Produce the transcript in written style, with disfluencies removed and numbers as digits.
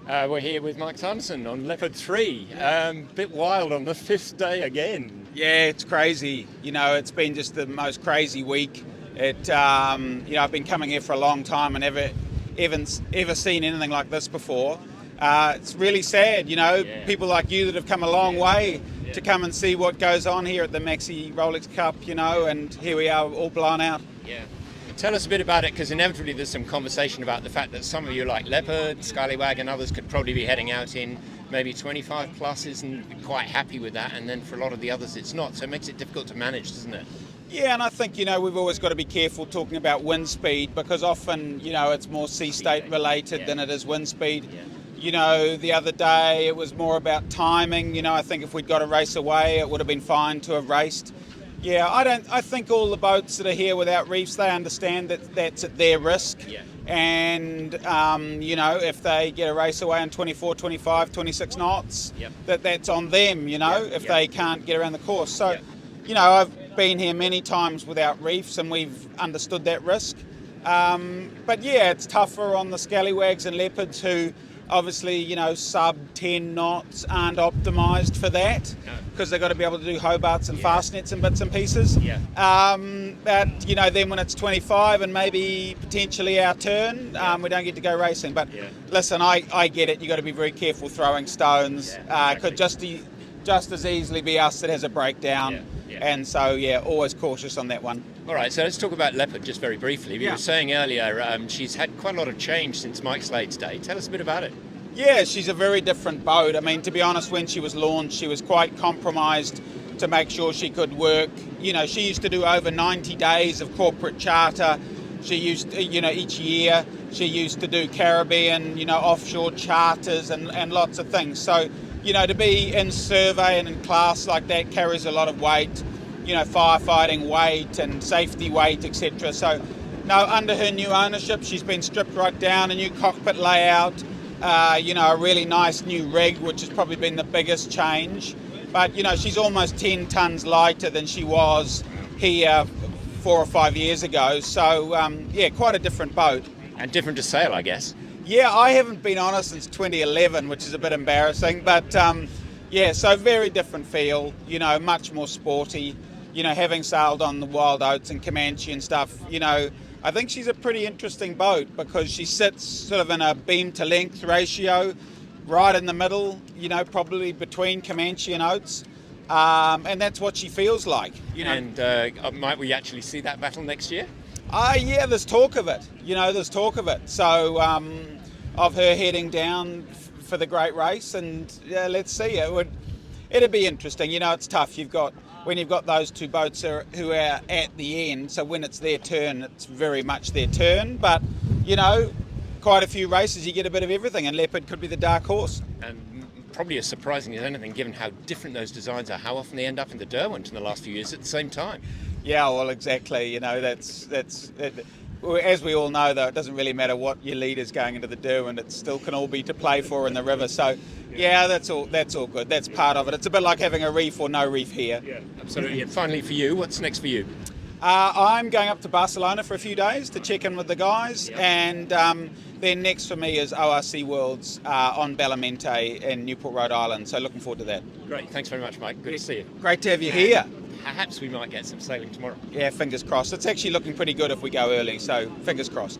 We're here with Mike Sanderson on Leopard 3. Bit wild on the 5th day again. Yeah, it's crazy. It's been just the most crazy week. I've been coming here for a long time and ever seen anything like this before. It's really sad, people like you that have come a long way to come and see what goes on here at the Maxi Rolex Cup, and here we are all blown out. Yeah. Tell us a bit about it, because inevitably there's some conversation about the fact that some of you like Leopard, Scallywag and others could probably be heading out in maybe 25 pluses and be quite happy with that, and then for a lot of the others it's not, so it makes it difficult to manage, doesn't it? Yeah, and I think, we've always got to be careful talking about wind speed, because often, it's more sea state related than it is wind speed. Yeah. The other day it was more about timing. I think if we'd got a race away it would have been fine to have raced. Yeah, I think all the boats that are here without reefs, they understand that that's at their risk. Yeah. And, if they get a race away in 24, 25, 26 knots, that's on them, if they can't get around the course. So, I've been here many times without reefs and we've understood that risk. But yeah, it's tougher on the Scallywags and Leopards who obviously, sub 10 knots aren't optimised for that because they've got to be able to do Hobarts and fast nets and bits and pieces. Yeah. But, then when it's 25 and maybe potentially our turn, we don't get to go racing. But listen, I get it. You've got to be very careful throwing stones. Could just as easily be us that has a breakdown. And so, always cautious on that one. All right, so let's talk about Leopard just very briefly. You were saying earlier she's had quite a lot of change since Mike Slade's day. Tell us a bit about it. Yeah, she's a very different boat. I mean, to be honest, when she was launched, she was quite compromised to make sure she could work. She used to do over 90 days of corporate charter. She used to, each year, she used to do Caribbean, offshore charters and lots of things. So, to be in survey and in class like that carries a lot of weight, firefighting weight and safety weight, etc. So, under her new ownership, she's been stripped right down, a new cockpit layout, a really nice new rig, which has probably been the biggest change. But, she's almost 10 tonnes lighter than she was here 4 or 5 years ago. So, quite a different boat. And different to sail, I guess. Yeah, I haven't been on it since 2011, which is a bit embarrassing. But, so very different feel, much more sporty. Having sailed on the Wild Oats and Comanche and stuff, I think she's a pretty interesting boat because she sits sort of in a beam to length ratio, right in the middle, probably between Comanche and Oats. And that's what she feels like. And might we actually see that battle next year? Yeah, there's talk of it. There's talk of it. So, of her heading down for the great race, and let's see. It'd be interesting. It's tough. When you've got those two boats who are at the end, so when it's their turn, it's very much their turn. But, quite a few races, you get a bit of everything, and Leopard could be the dark horse. And probably as surprising as anything, given how different those designs are, how often they end up in the Derwent in the last few years at the same time. Yeah, well, exactly. That's as we all know, though, it doesn't really matter what your lead is going into the Derwent. It still can all be to play for in the river. So, that's all good. That's part of it. It's a bit like having a reef or no reef here. Yeah, absolutely. And finally, for you, what's next for you? I'm going up to Barcelona for a few days to check in with the guys, and then next for me is ORC Worlds on Mente in Newport, Rhode Island. So looking forward to that. Great. Thanks very much, Mike. Good to see you. Great to have you here. Perhaps we might get some sailing tomorrow. Yeah, fingers crossed. It's actually looking pretty good if we go early, so fingers crossed.